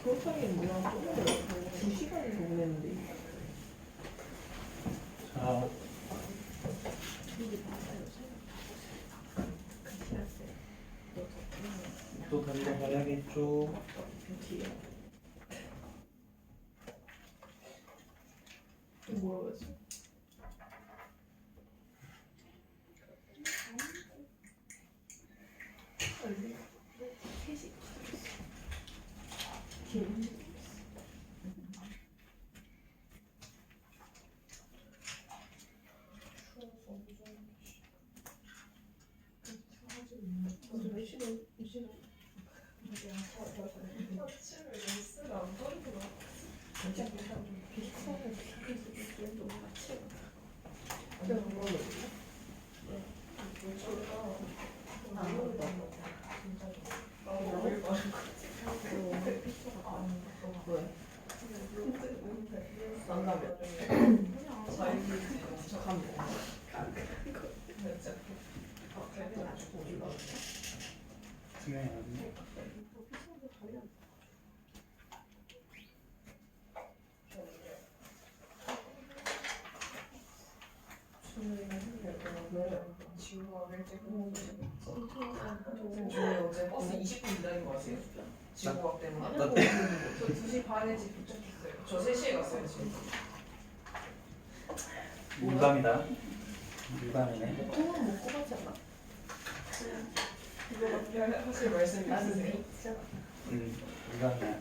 프로파일이랑 조금 2시간이 보냈는데. 자, 또 달려가야겠죠. 뭐라고 했어? 버스 20분 기다린 거 아세요? 지구과학 때문에. 나 저 2시 반에 집 도착했어요. 저 3시에 갔어요 지금. 물감이다. 물감이네. 통은 먹고 가지 않아? 이거 하실 말씀 있으세요? 물감이야.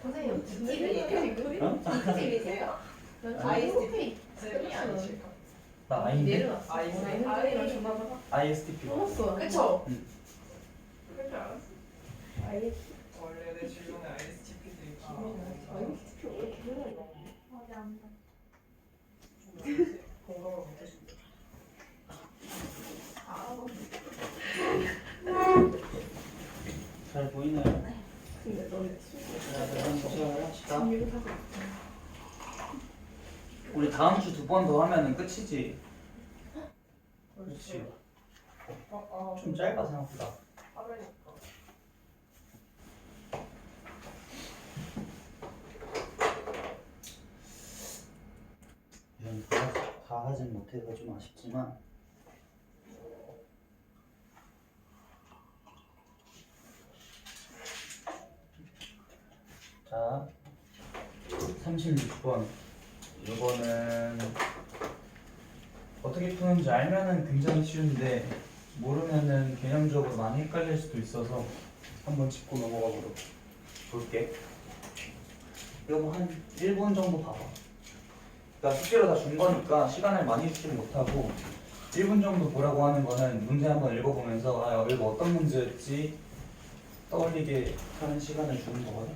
선생님 집이세요? 어? 집이세요? ISTP 쌤이 아니실까? 나 아인데? 내려놨어. 아이랑 전화 받아. ISTP. 먹었어. 그쵸? 응. 그럴 줄 알았어. 원래 내 주변에 ISTP도 있고. 공감을 못해준다. 잘 보이나요? 근데 너네 자, 그럼 시작을 합시다. 중립을 하고 우리 다음 주 2번 더 하면은 끝이지. 그렇지. 좀 짧아 생각보다. 하루니까. 이건 다 하진 못해서 좀 아쉽지만. 자, 36번. 이거는 어떻게 푸는지 알면은 굉장히 쉬운데 모르면은 개념적으로 많이 헷갈릴 수도 있어서 한번 짚고 넘어가 볼게. 이거 뭐한 1분 정도 봐봐. 그러니까 숙제로 다 준 거니까 시간을 많이 주지는 못하고 1분 정도 보라고 하는 거는 문제 한번 읽어보면서 아 이거 어떤 문제였지 떠올리게 하는 시간을 주는 거거든.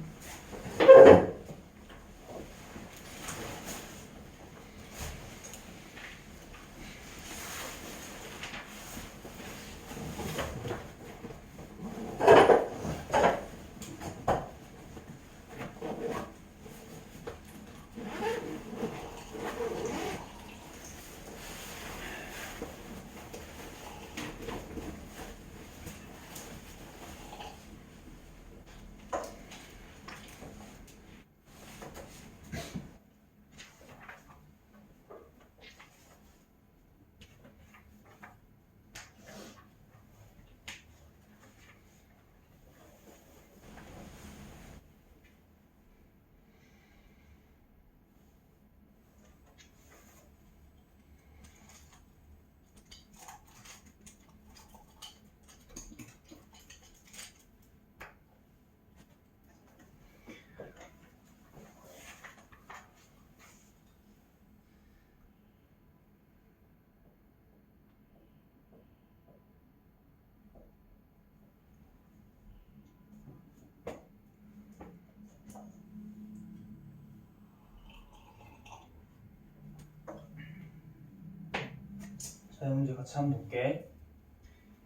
자, 이 문제 같이 한번 볼게.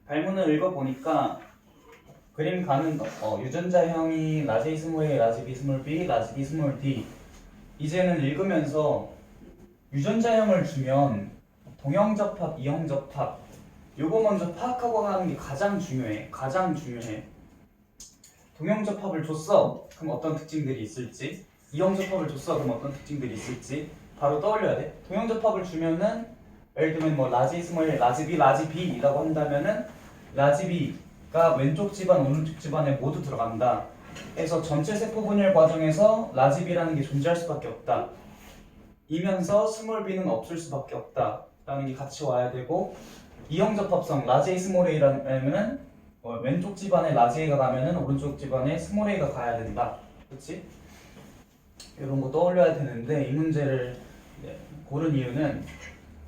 발문을 읽어보니까 그림 가는 유전자형이 라지 스몰 A, 라지 B 스몰 B, 라지 D 스몰 D. 이제는 읽으면서 유전자형을 주면 동형접합, 이형접합 요거 먼저 파악하고 가는 게 가장 중요해. 가장 중요해. 동형접합을 줬어. 그럼 어떤 특징들이 있을지. 이형접합을 줬어. 그럼 어떤 특징들이 있을지 바로 떠올려야 돼. 동형접합을 주면은 예를 들면 뭐 라지 스몰 라지 B 라지 B라고 한다면은 라지 B가 왼쪽 집안 오른쪽 집안에 모두 들어간다. 그래서 전체 세포 분열 과정에서 라지 B라는 게 존재할 수밖에 없다. 이면서 스몰 b는 없을 수밖에 없다. 라는 게 같이 와야 되고 이형접합성 라지 A 스몰 A라면은 왼쪽 집안에 라지 A가 가면은 오른쪽 집안에 스몰 A가 가야 된다. 그렇지? 이런 거 떠올려야 되는데 이 문제를 고른 이유는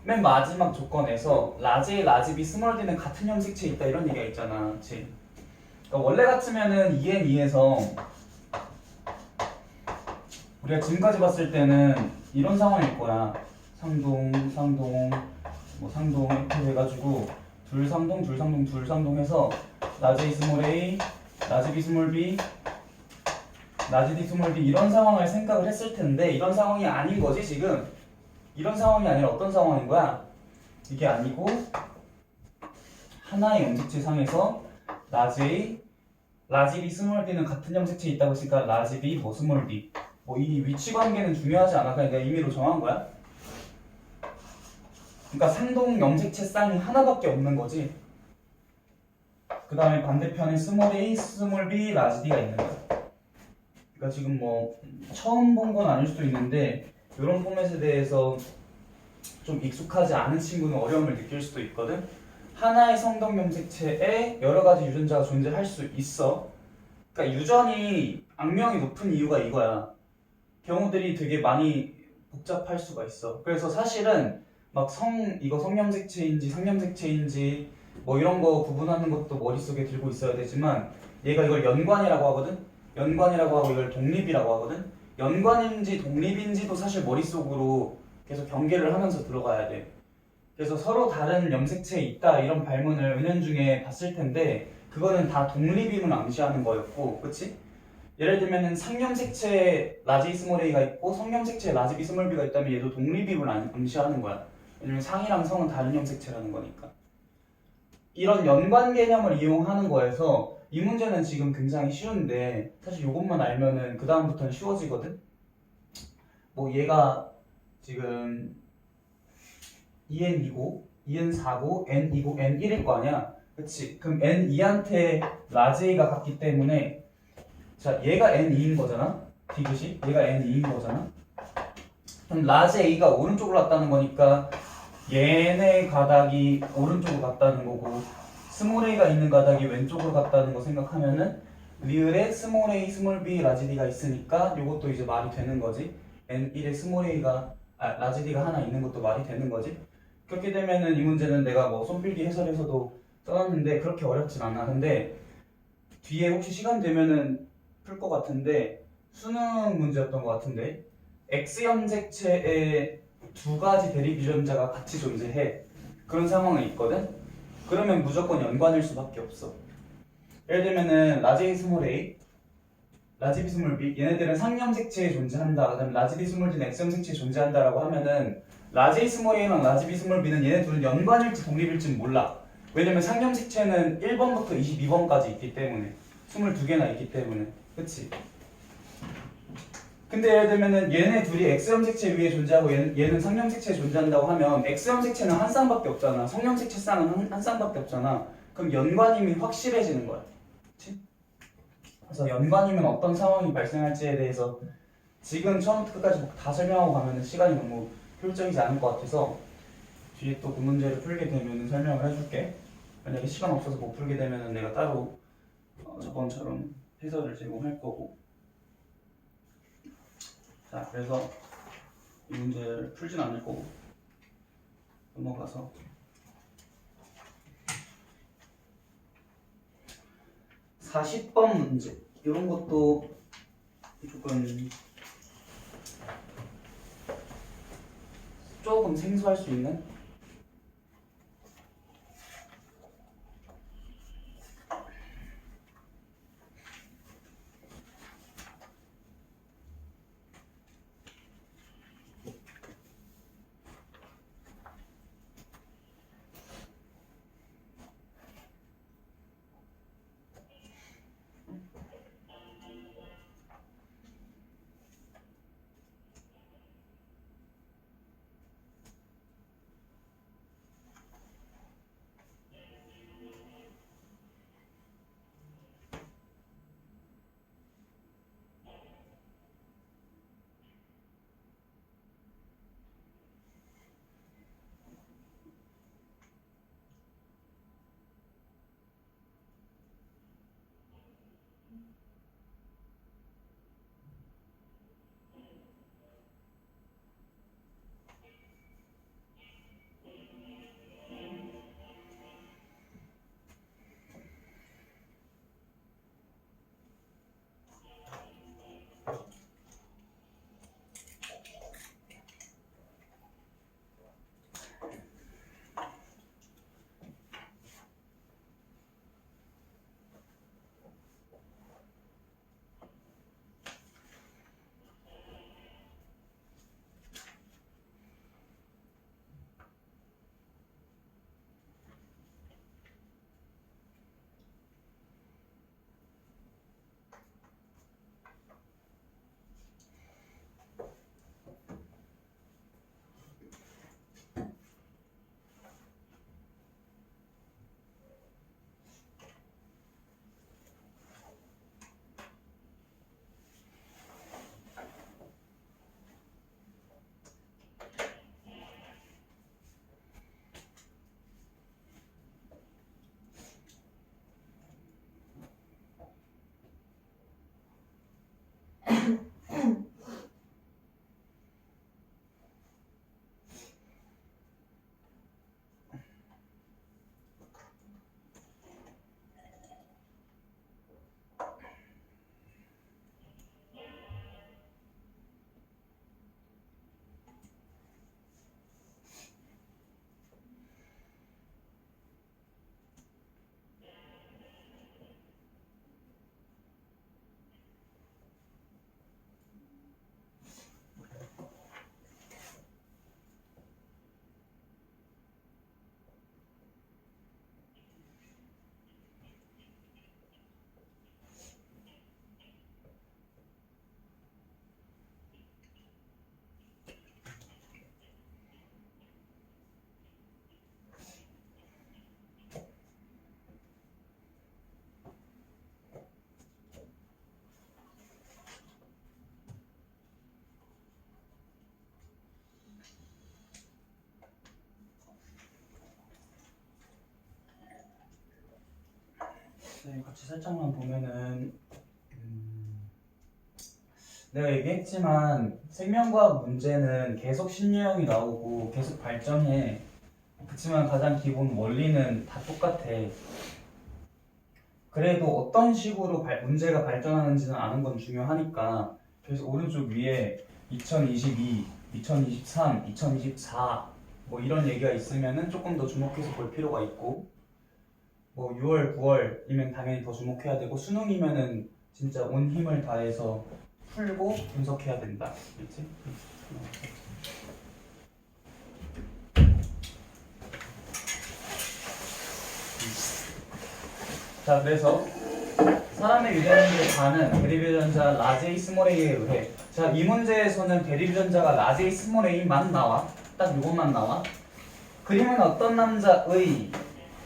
맨 마지막 조건에서 라지 A, 라지 B, 스몰 D는 같은 형식체에 있다 이런 얘기가 있잖아. 그렇지? 그러니까 원래 같으면은 2n2에서 우리가 지금까지 봤을 때는 이런 상황일 거야. 상동, 뭐 상동 이렇게 해가지고 둘상동 해서 라지 A 스몰 A, 라지 B 스몰 B, 라지 D 스몰 B 이런 상황을 생각을 했을 텐데 이런 상황이 아닌 거지 지금. 이런 상황이 아니라 어떤 상황인 거야? 이게 아니고 하나의 염색체 상에서 라지 A, 라지 B 스몰 D는 같은 염색체에 있다고 했으니까 라지 B 뭐 스몰 B 뭐 이 위치 관계는 중요하지 않아. 그냥 내가 임의로 정한 거야. 그러니까 상동 염색체 쌍이 하나밖에 없는 거지. 그 다음에 반대편에 스몰 A, 스몰 B, 라지 D가 있는 거야. 그러니까 지금 뭐 처음 본 건 아닐 수도 있는데 이런 포맷에 대해서 좀 익숙하지 않은 친구는 어려움을 느낄 수도 있거든. 하나의 성동 염색체에 여러 가지 유전자가 존재할 수 있어. 그러니까 유전이 악명이 높은 이유가 이거야. 경우들이 되게 많이 복잡할 수가 있어. 그래서 사실은 막 이거 성염색체인지 상염색체인지 뭐 이런 거 구분하는 것도 머릿속에 들고 있어야 되지만 얘가 이걸 연관이라고 하거든. 연관이라고 하고 이걸 독립이라고 하거든. 연관인지 독립인지도 사실 머릿속으로 계속 경계를 하면서 들어가야 돼. 그래서 서로 다른 염색체에 있다 이런 발문을 은연중에 봤을 텐데 그거는 다 독립임을 암시하는 거였고, 그치? 예를 들면 상염색체 라지 스몰 A가 있고 성염색체 라지 B 스몰 B가 있다면 얘도 독립임을 암시하는 거야. 왜냐면 상이랑 성은 다른 염색체라는 거니까. 이런 연관 개념을 이용하는 거에서 이 문제는 지금 굉장히 쉬운데 사실 이것만 알면은 그 다음부터는 쉬워지거든. 뭐 얘가 지금 EN2고 EN4고 N2고 N1일 거 아니야. 그치? 그럼 N2한테 라지 A가 같기 때문에 자 얘가 N2인 거잖아. 디귿이 얘가 N2인 거잖아. 그럼 라지 A가 오른쪽으로 갔다는 거니까 얘네 가닥이 오른쪽으로 갔다는 거고 스몰 A가 있는 가닥이 왼쪽으로 갔다는 거 생각하면은 리을에 스몰 A, 스몰 B, 라지 D가 있으니까 이것도 이제 말이 되는 거지. N1에 스몰 A가 라지 D가 하나 있는 것도 말이 되는 거지. 그렇게 되면은 이 문제는 내가 뭐 손필기 해설에서도 써놨는데 그렇게 어렵진 않아. 근데 뒤에 혹시 시간 되면은 풀 것 같은데 수능 문제였던 것 같은데 X 염색체에 두 가지 대립 유전자가 같이 존재해. 그런 상황이 있거든. 그러면 무조건 연관일 수밖에 없어. 예를 들면은 라지 A 스몰 A, 라지 B 스몰 B 얘네들은 상염색체에 존재한다. 그다음에 라지 D 스몰 D는 X 염색체에 존재한다라고 하면은 라지 A 스몰 A랑 라지 B 스몰 B는 얘네 둘은 연관일지 독립일지는 몰라. 왜냐면 상염색체는 1번부터 22번까지 있기 때문에 22개나 있기 때문에. 그치? 근데 예를 들면은 얘네 둘이 X염색체 위에 존재하고 얘는 상염색체에 존재한다고 하면 X염색체는 한 쌍밖에 없잖아. 성염색체 쌍은 한 쌍밖에 없잖아. 그럼 연관임이 확실해지는 거야. 그치? 그래서 연관이면 어떤 상황이 발생할지에 대해서 지금 처음부터 끝까지 다 설명하고 가면 시간이 너무 효율적이지 않을 것 같아서 뒤에 또 그 문제를 풀게 되면 설명을 해줄게. 만약에 시간 없어서 못 풀게 되면 내가 따로 저번처럼 해설을 제공할 거고. 자, 그래서 이 문제를 풀진 않을 거고 넘어가서 40번 문제 이런 것도 조금 생소할 수 있는 네, 같이 살짝만 보면은 내가 얘기했지만 생명과학 문제는 계속 신유형이 나오고 계속 발전해. 그치만 가장 기본 원리는 다 똑같아. 그래도 어떤 식으로 문제가 발전하는지는 아는 건 중요하니까 그래서 오른쪽 위에 2022, 2023, 2024 뭐 이런 얘기가 있으면은 조금 더 주목해서 볼 필요가 있고 뭐 6월, 9월이면 당연히 더 주목해야 되고 수능이면은 진짜 온 힘을 다해서 풀고 분석해야 된다. 그렇지? 자, 그래서 사람의 유전자의 반은 대립 유전자 라지 A 스몰 A에 의해. 자, 이 문제에서는 대립 유전자가 라지 A 스몰 A만 나와. 딱 이것만 나와. 그림은 어떤 남자의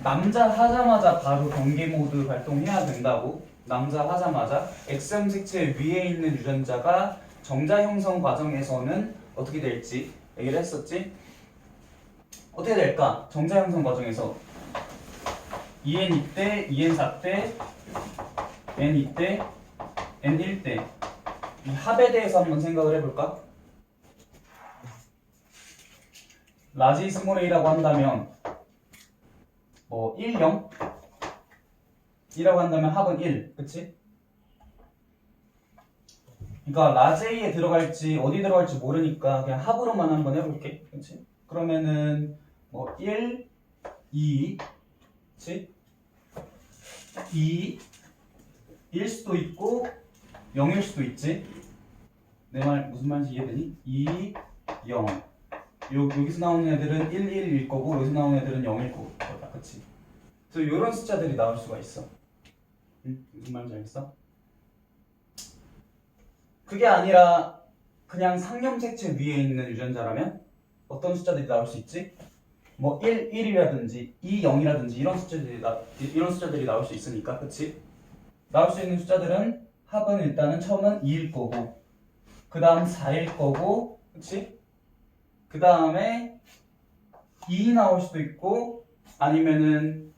남자 하자마자 바로 경계 모드 발동해야 된다고. 남자 하자마자 X형 색채 위에 있는 유전자가 정자 형성 과정에서는 어떻게 될지 얘기를 했었지. 어떻게 될까? 정자 형성 과정에서 EN 이때, EN 4때, N 이때, N 1때 이 합에 대해서 한번 생각을 해볼까? 라지 스몰 A라고 한다면 뭐 1, 0? 이라고 한다면 합은 1, 그치? 그러니까 라지 A에 들어갈지 어디 들어갈지 모르니까 그냥 합으로만 한번 해볼게, 그치? 그러면은 뭐 1, 2, 그치? 2, 1 수도 있고 0일 수도 있지? 내 말 무슨 말인지 이해되니? 2, 0 여기서 나오는 애들은 1, 1일 거고 여기서 나오는 애들은 0일 거다, 그치? 그래서 이런 숫자들이 나올 수가 있어. 응? 무슨 말인지 알겠어? 그게 아니라 그냥 상염색체 위에 있는 유전자라면 어떤 숫자들이 나올 수 있지? 뭐 1, 1이라든지 2, 0이라든지 이런 숫자들이 나올 수 있으니까, 그치? 나올 수 있는 숫자들은 합은 일단은 처음은 2일 거고 그 다음 4일 거고, 그치? 그 다음에 2 나올 수도 있고 아니면은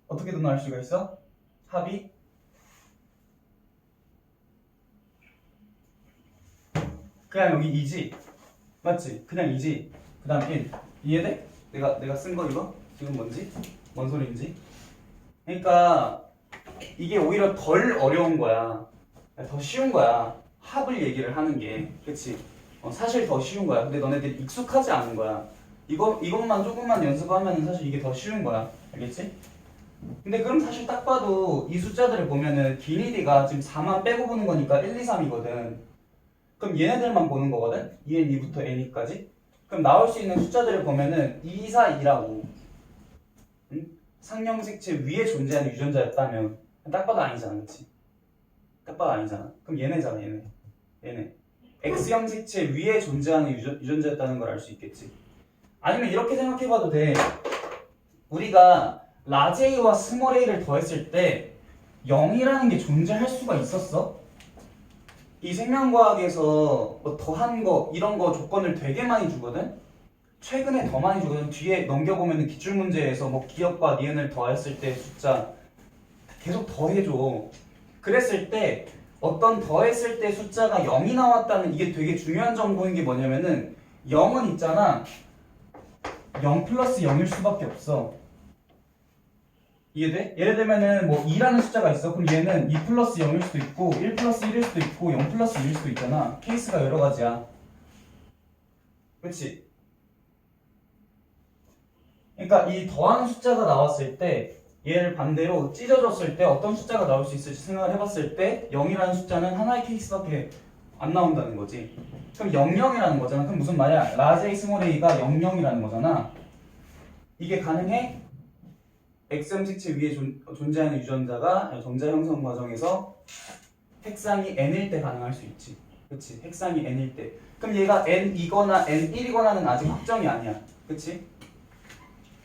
어떻게든 나올 수가 있어? 합이 그냥 여기 2지? 맞지? 그냥 2지? 그 다음 1 이해돼? 내가 쓴 거 이거? 지금 뭔지? 뭔 소리인지? 그러니까 이게 오히려 덜 어려운 거야. 더 쉬운 거야. 합을 얘기를 하는 게. 그치? 사실 더 쉬운 거야. 근데 너네들이 익숙하지 않은 거야. 이것만 조금만 연습하면 사실 이게 더 쉬운 거야. 알겠지? 근데 그럼 사실 딱 봐도 이 숫자들을 보면은 기니디가 지금 4만 빼고 보는 거니까 1, 2, 3이거든. 그럼 얘네들만 보는 거거든? EN, 2부터 N까지. 그럼 나올 수 있는 숫자들을 보면은 2, 4, 2라고. 응? 상형색체 위에 존재하는 유전자였다면 딱 봐도 아니잖아, 그치? 딱 봐도 아니잖아. 그럼 얘네잖아, 얘네. X형 색채 위에 존재하는 유전자였다는 걸 알 수 있겠지. 아니면 이렇게 생각해봐도 돼. 우리가 라지 A와 스몰 A를 더했을 때 0이라는 게 존재할 수가 있었어? 이 생명과학에서 뭐 더한 거 이런 거 조건을 되게 많이 주거든? 최근에 더 많이 주거든. 뒤에 넘겨보면 기출문제에서 뭐 기억과 니은을 더했을 때 숫자 계속 더해줘. 그랬을 때 어떤 더했을 때 숫자가 0이 나왔다는 이게 되게 중요한 정보인 게 뭐냐면은 0은 있잖아. 0 플러스 0일 수밖에 없어. 이해돼? 예를 들면은 뭐 2라는 숫자가 있어. 그럼 얘는 2 플러스 0일 수도 있고 1 플러스 1일 수도 있고 0 플러스 1일 수도 있잖아. 케이스가 여러 가지야. 그치? 그러니까 이 더하는 숫자가 나왔을 때 얘를 반대로 찢어졌을 때 어떤 숫자가 나올 수 있을지 생각을 해봤을 때 0이라는 숫자는 하나의 케이스밖에 안 나온다는 거지. 그럼 00이라는 거잖아. 그럼 무슨 말이야? 라지 A 스몰 A가 00이라는 거잖아. 이게 가능해? X형 색채 위에 존재하는 유전자가 정자 형성 과정에서 핵상이 N일 때 가능할 수 있지. 그치? 핵상이 N일 때. 그럼 얘가 N이거나 N1이거나는 아직 확정이 아니야. 그치?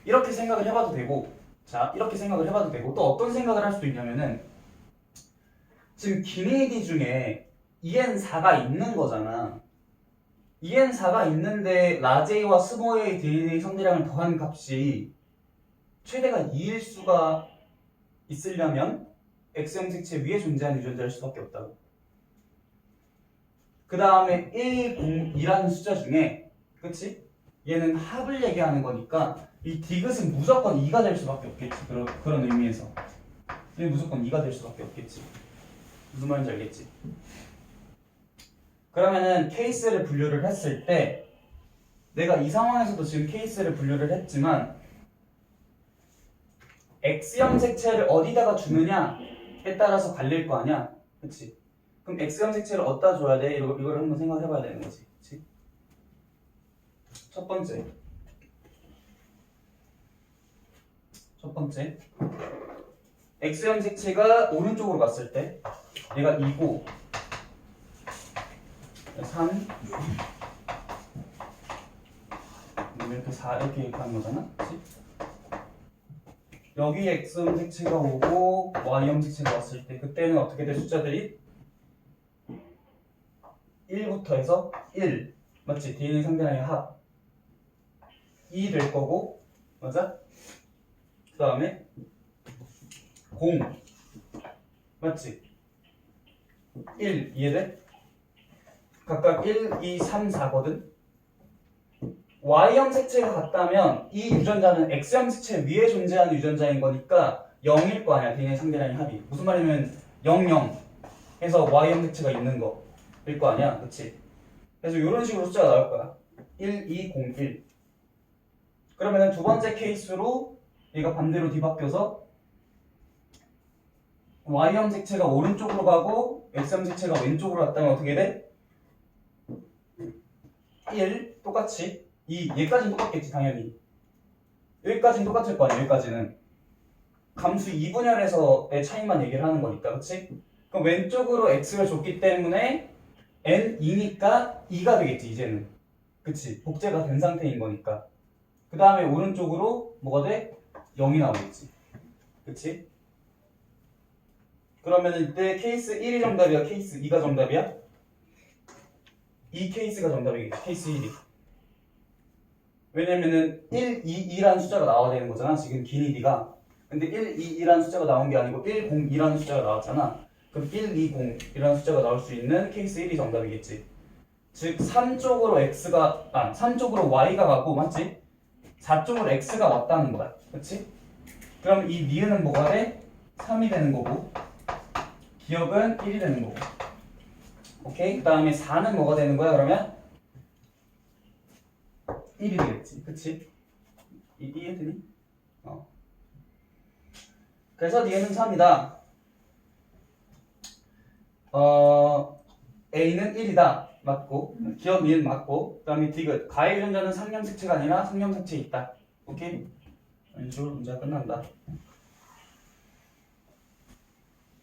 이렇게 생각을 해봐도 되고, 자, 이렇게 생각을 해봐도 되고, 또 어떤 생각을 할 수도 있냐면은, 지금 기니디 중에 EN4가 있는 거잖아. EN4가 있는데, 라지 A와 스몰 A DNA 성대량을 더한 값이 최대가 2일 수가 있으려면 X형 색채 위에 존재하는 유전자일 수밖에 없다고. 그 다음에 1, 0, 2라는 숫자 중에 그치? 얘는 합을 얘기하는 거니까 이 디귿은 무조건 2가 될 수밖에 없겠지. 그런 의미에서 얘는 무조건 2가 될 수밖에 없겠지. 무슨 말인지 알겠지? 그러면은 케이스를 분류를 했을 때 내가 이 상황에서도 지금 케이스를 분류를 했지만 X형 색채를 어디다가 주느냐에 따라서 갈릴 거 아니야? 그치? 그럼 X형 색채를 어디다 줘야 돼? 이걸 한번 생각해 봐야 되는 거지. 그치? 첫 번째 X형 색채가 오른쪽으로 갔을 때 얘가 2고 3 이렇게 4 이렇게 가는 거잖아. 그치? 여기 X형 색채가 오고 Y형 색채가 왔을 때 그때는 어떻게 돼? 숫자들이 1부터 해서 1 맞지? DNA 상대량의 합 2 될 거고 맞아? 그 다음에 0 맞지? 1 이해돼? 각각 1, 2, 3, 4거든? Y형 색채가 같다면 이 유전자는 X형 색채 위에 존재하는 유전자인 거니까 0일 거 아니야. DNA 상대량의 합이. 무슨 말이냐면 0, 0 해서 Y형 색채가 있는 거일 거 아니야. 그치? 그래서 이런 식으로 숫자가 나올 거야. 1, 2, 0, 1 그러면 두 번째 케이스로 얘가 반대로 뒤바뀌어서 Y형 색채가 오른쪽으로 가고 X형 색채가 왼쪽으로 갔다면 어떻게 돼? 1 똑같이 2 얘까지는 똑같겠지 당연히. 여기까지는 똑같을 거 아니야. 여기까지는 감수 2분열에서의 차이만 얘기를 하는 거니까. 그치? 그럼 왼쪽으로 X를 줬기 때문에 N2니까 2가 되겠지 이제는. 그치? 복제가 된 상태인 거니까. 그 다음에 오른쪽으로 뭐가 돼? 0이 나오겠지. 그치? 그러면 이때 케이스 1이 정답이야? 케이스 2가 정답이야? 이 케이스가 정답이겠지. 케이스 1이. 왜냐면은 1, 2, 2라는 숫자가 나와야 되는 거잖아. 지금 기니디가. 근데 1, 2, 2라는 숫자가 나온 게 아니고 1, 0, 2라는 숫자가 나왔잖아. 그럼 1, 2, 0 이라는 숫자가 나올 수 있는 케이스 1이 정답이겠지. 즉 3쪽으로 Y가 가고 맞지? 4쪽으로 X가 왔다는 거야. 그치? 그럼 이 니은은 뭐가 돼? 3이 되는 거고 기억은 1이 되는 거고. 오케이? 그 다음에 4는 뭐가 되는 거야 그러면? 1이 되겠지. 그치? 이해되니? 그래서 니은은 3이다. A는 1이다. 맞고 기억 니은 맞고 그 다음에 디귿 가해 유전자는 상형 색채가 아니라 상형 색채에 있다. 오케이? 이런 식으로 문제가 끝난다.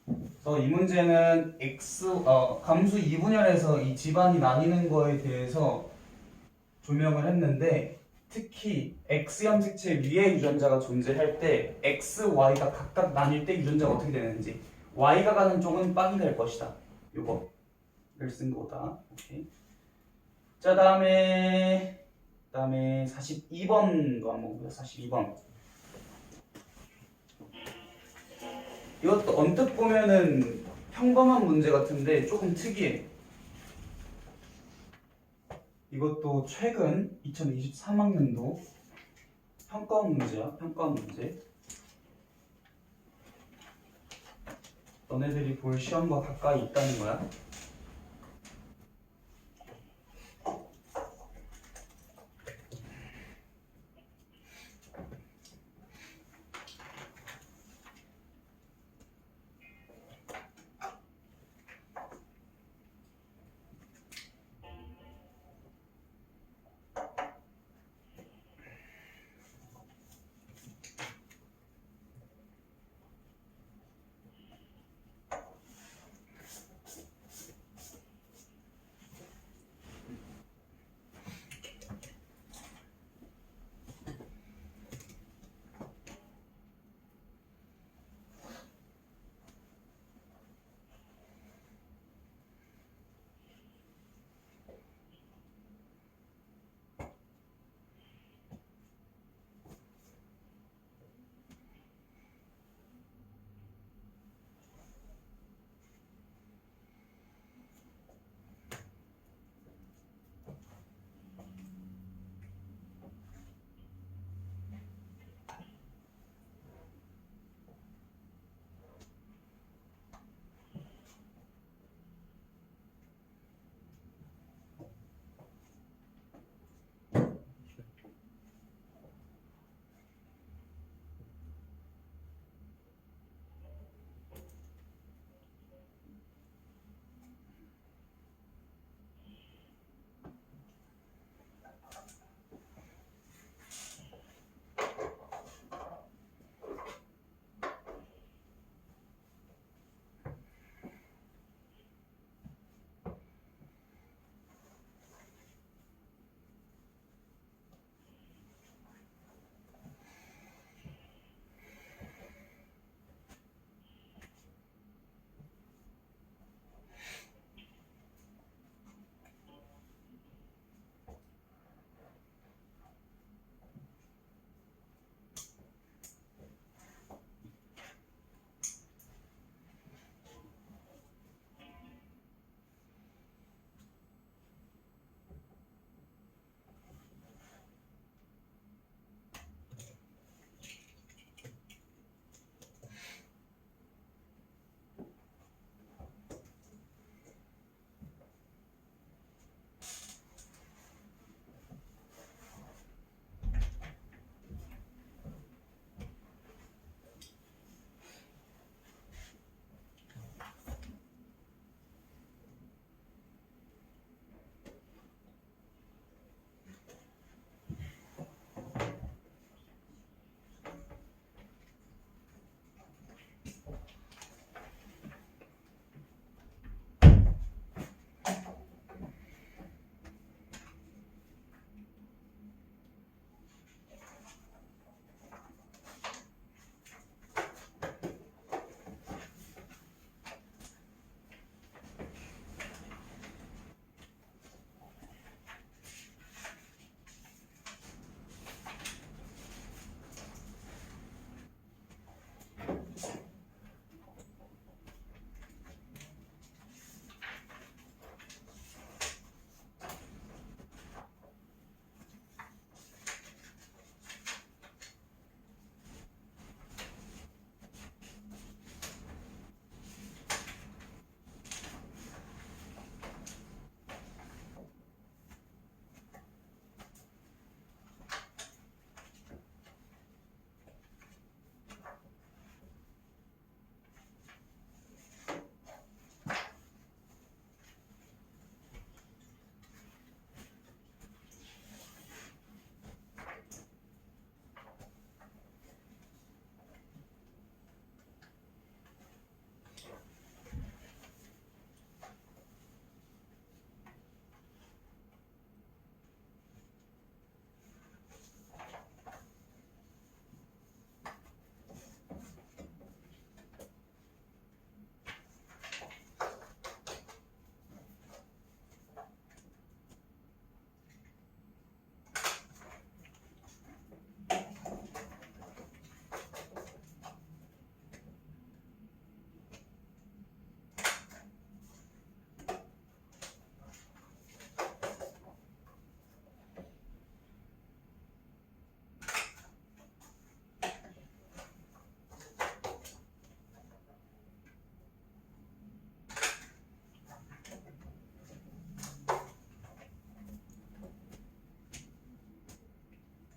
그래서 이 문제는 감수 2분열에서 이 집안이 나뉘는 거에 대해서 조명을 했는데 특히 X형 색채 위에 유전자가 존재할 때 X, Y가 각각 나뉠 때 유전자가 어떻게 되는지 Y가 가는 쪽은 빵이 될 것이다. 요거를 쓴 거다. 오케이. 자 다음에 42번도 한번 보자. 42번. 이것도 언뜻 보면은 평범한 문제 같은데 조금 특이해. 이것도 최근 2023학년도 평가원 문제야. 평가원 문제. 너네들이 볼 시험과 가까이 있다는 거야.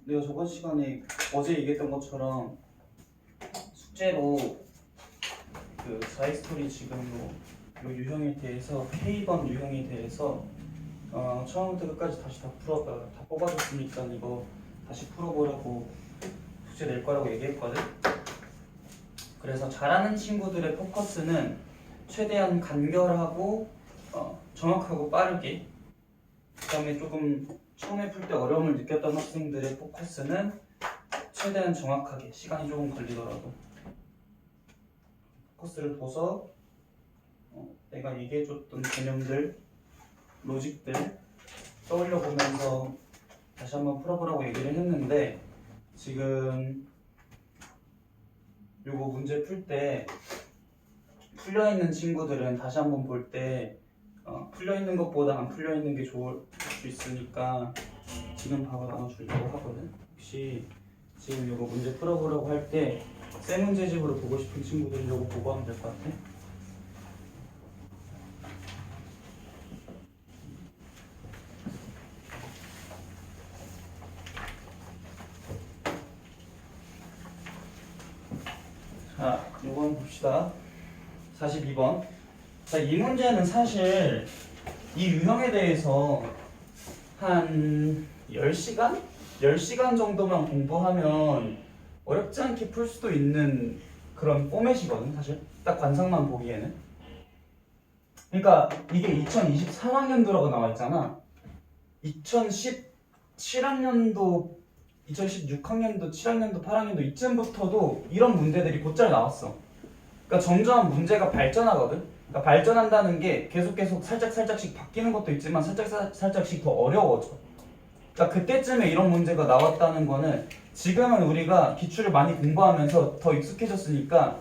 내가 저번 시간에 어제 얘기했던 것처럼 숙제로 그 자이스토리 지금 요 유형에 대해서 K번 유형에 대해서 처음부터 끝까지 다시 다 뽑아줬으니까 이거 다시 풀어보라고 숙제 낼 거라고 얘기했거든. 그래서 잘하는 친구들의 포커스는 최대한 간결하고 정확하고 빠르게, 그 다음에 조금 처음에 풀 때 어려움을 느꼈던 학생들의 포커스는 최대한 정확하게, 시간이 조금 걸리더라도 포커스를 둬서 내가 얘기해줬던 개념들, 로직들 떠올려 보면서 다시 한번 풀어보라고 얘기를 했는데, 지금 요거 문제 풀 때 풀려있는 친구들은 다시 한번 볼 때 풀려있는 것보다 안 풀려있는 게 좋을 수 있으니까 지금 바로 나눠주려고 하거든. 혹시 지금 요거 문제 풀어보라고 할 때 새 문제집으로 보고 싶은 친구들은 요거 보고 하면 될 것 같아. 자, 요건 봅시다. 42번. 자, 이 문제는 사실 이 유형에 대해서 한 10시간? 10시간 정도만 공부하면 어렵지 않게 풀 수도 있는 그런 포맷이거든, 사실. 딱 관상만 보기에는. 그러니까 이게 2023학년도라고 나와 있잖아. 2017학년도, 2016학년도, 7학년도, 8학년도 이쯤부터도 이런 문제들이 곧잘 나왔어. 그러니까 점점 문제가 발전하거든. 그러니까 발전한다는 게 계속 살짝씩 바뀌는 것도 있지만 살짝씩 더 어려워져. 그러니까 그때쯤에 이런 문제가 나왔다는 거는 지금은 우리가 기출을 많이 공부하면서 더 익숙해졌으니까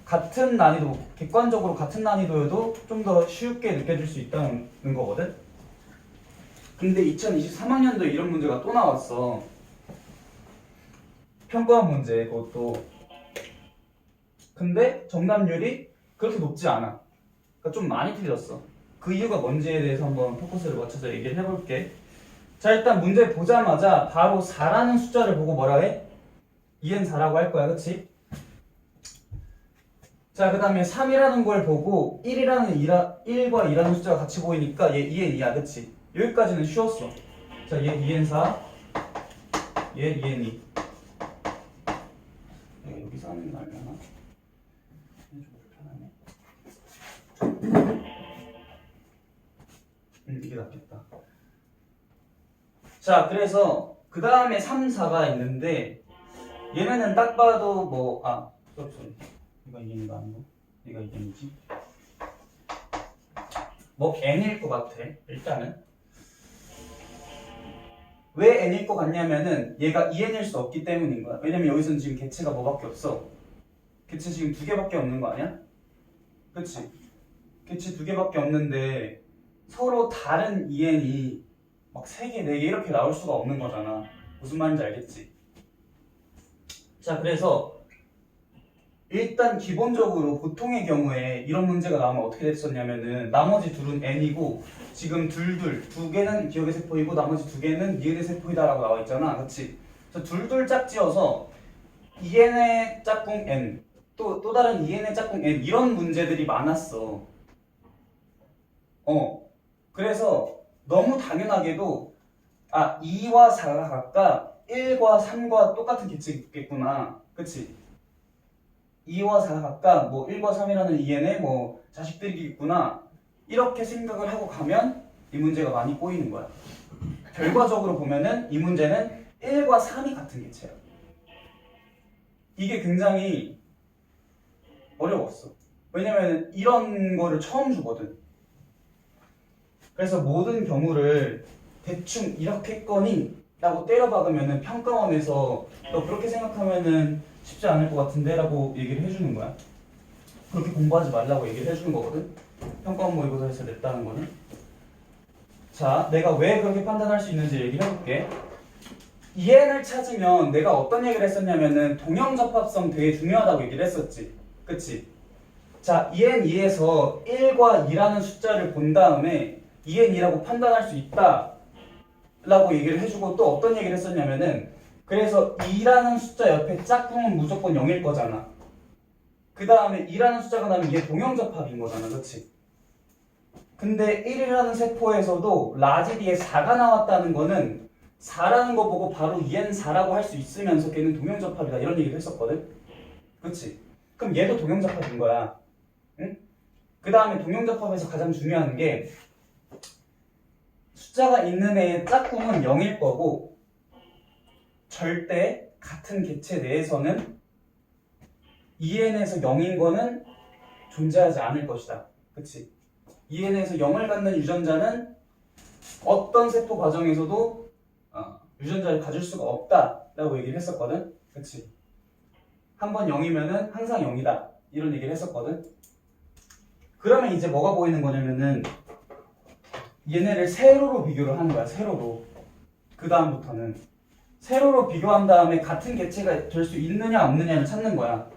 같은 난이도, 객관적으로 같은 난이도여도 좀 더 쉽게 느껴질 수 있다는 거거든. 근데 2023학년도에 이런 문제가 또 나왔어. 평가원 문제, 그것도. 근데 정답률이 그렇게 높지 않아. 그러니까 좀 많이 틀렸어. 그 이유가 뭔지에 대해서 한번 포커스를 맞춰서 얘기를 해볼게. 자, 일단 문제 보자마자 바로 4라는 숫자를 보고 뭐라 해? 2n4라고 할 거야, 그치? 자, 그 다음에 3이라는 걸 보고 1과 2라는 숫자가 같이 보이니까 얘 2n2야, 그치? 여기까지는 쉬웠어. 자, 얘 2n4, 얘 2n2. 내가 여기서 하는 게 나으려나? 좀 불편하네. 이게 낫겠다. 자, 그래서 그 다음에 3, 4가 있는데 얘네는 딱 봐도 뭐 쏘리 이거 이게인가 아니고 얘가 이게인지 뭐 n일 것 같아. 일단은 왜 n일 것 같냐면은 얘가 2n일 수 없기 때문인 거야. 왜냐면 여기서는 지금 개체가 뭐밖에 없어. 개체 지금 2개밖에 없는 거 아니야? 그치? 개체 2개밖에 없는데 서로 다른 2n이 막 3개, 4개 이렇게 나올 수가 없는 거잖아. 무슨 말인지 알겠지? 자, 그래서 일단 기본적으로 보통의 경우에 이런 문제가 나오면 어떻게 됐었냐면은 나머지 둘은 n이고 지금 두 개는 기억의 세포이고 나머지 2개는 니은의 세포이다라고 나와 있잖아. 그치? 그래서 둘 짝지어서 2n의 짝꿍 n 또 다른 2n의 짝꿍 n 이런 문제들이 많았어. 그래서 너무 당연하게도 2와 4가 각각 1과 3과 똑같은 개체겠구나. 그치? 2와 4가 각각 뭐 1과 3이라는 2n의 뭐 자식들이겠구나. 이렇게 생각을 하고 가면 이 문제가 많이 꼬이는 거야. 결과적으로 보면은 이 문제는 1과 3이 같은 개체야. 이게 굉장히 어려웠어. 왜냐면 이런 거를 처음 주거든. 그래서 모든 경우를 대충 이렇게 했거니 라고 때려박으면은 평가원에서 너 그렇게 생각하면은 쉽지 않을 것 같은데 라고 얘기를 해주는 거야. 그렇게 공부하지 말라고 얘기를 해주는 거거든. 평가원 모의고사에서 냈다는 거는. 자, 내가 왜 그렇게 판단할 수 있는지 얘기를 해볼게. EN을 찾으면 내가 어떤 얘기를 했었냐면은 동형접합성 되게 중요하다고 얘기를 했었지. 그치? 자, EN2에서 1과 2라는 숫자를 본 다음에 EN2라고 판단할 수 있다 라고 얘기를 해주고 또 어떤 얘기를 했었냐면은 그래서 2라는 숫자 옆에 짝꿍은 무조건 0일 거잖아. 그 다음에 2라는 숫자가 나면 얘 동형접합인 거잖아. 그치? 근데 1이라는 세포에서도 라지 뒤에 4가 나왔다는 거는 4라는 거 보고 바로 얘는 4라고 할 수 있으면서 걔는 동형접합이다 이런 얘기를 했었거든. 그치? 그럼 얘도 동형접합인 거야. 응? 그 다음에 동형접합에서 가장 중요한 게 숫자가 있는 애의 짝꿍은 0일 거고 절대 같은 객체 내에서는 2n에서 0인 거는 존재하지 않을 것이다. 그치? 2n에서 0을 갖는 유전자는 어떤 세포 과정에서도 유전자를 가질 수가 없다라고 얘기를 했었거든. 그치? 한 번 0이면은 항상 0이다. 이런 얘기를 했었거든. 그러면 이제 뭐가 보이는 거냐면은 얘네를 세로로 비교를 하는 거야. 세로로. 그 다음부터는 세로로 비교한 다음에 같은 개체가 될 수 있느냐 없느냐를 찾는 거야.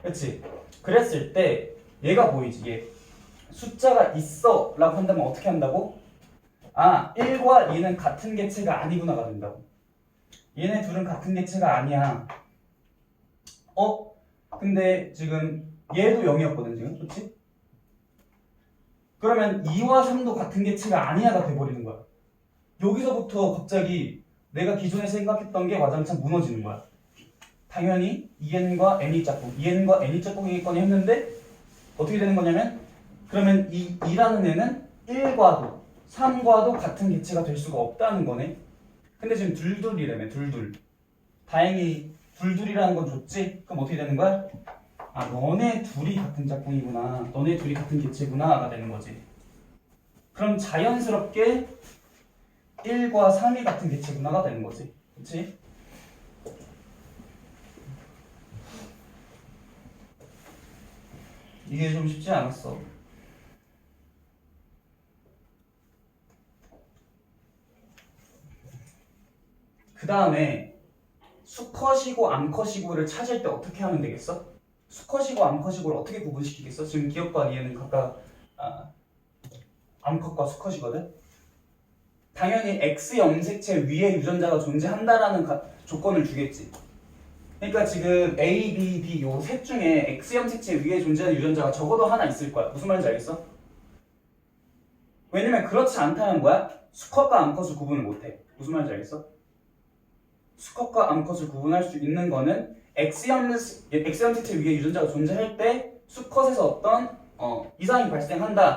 그치? 그랬을 때 얘가 보이지. 얘 숫자가 있어 라고 한다면 어떻게 한다고? 1과 2는 같은 개체가 아니구나가 된다고. 얘네 둘은 같은 개체가 아니야. 근데 지금 얘도 0이었거든 지금. 그치? 그러면 2와 3도 같은 개체가 아니야가 돼버리는 거야. 여기서부터 갑자기 내가 기존에 생각했던 게 와장창 무너지는 거야. 당연히 2n과 n이 짝꿍, 2n과 n이 짝꿍이겠거니 했는데 어떻게 되는 거냐면 그러면 이 2라는 애는 1과도 3과도 같은 개체가 될 수가 없다는 거네. 근데 지금 둘둘이라며. 둘둘. 다행히 둘둘이라는 건 좋지? 그럼 어떻게 되는 거야? 너네 둘이 같은 짝꿍이구나. 너네 둘이 같은 개체구나가 되는 거지. 그럼 자연스럽게 1과 3이 같은 개체구나가 되는 거지. 그치? 이게 좀 쉽지 않았어. 그 다음에 수컷이고 암컷이고를 찾을 때 어떻게 하면 되겠어? 수컷이고 암컷이고를 어떻게 구분시키겠어? 지금 기억과 이해는 각각 암컷과 수컷이거든? 당연히 X 염색체 위에 유전자가 존재한다라는 조건을 주겠지. 그러니까 지금 A, B, B 요 셋 중에 X 염색체 위에 존재하는 유전자가 적어도 하나 있을 거야. 무슨 말인지 알겠어? 왜냐면 그렇지 않다면 뭐야? 수컷과 암컷을 구분을 못해. 무슨 말인지 알겠어? 수컷과 암컷을 구분할 수 있는 거는 X 염색체 위에 유전자가 존재할 때 수컷에서 어떤 이상이 발생한다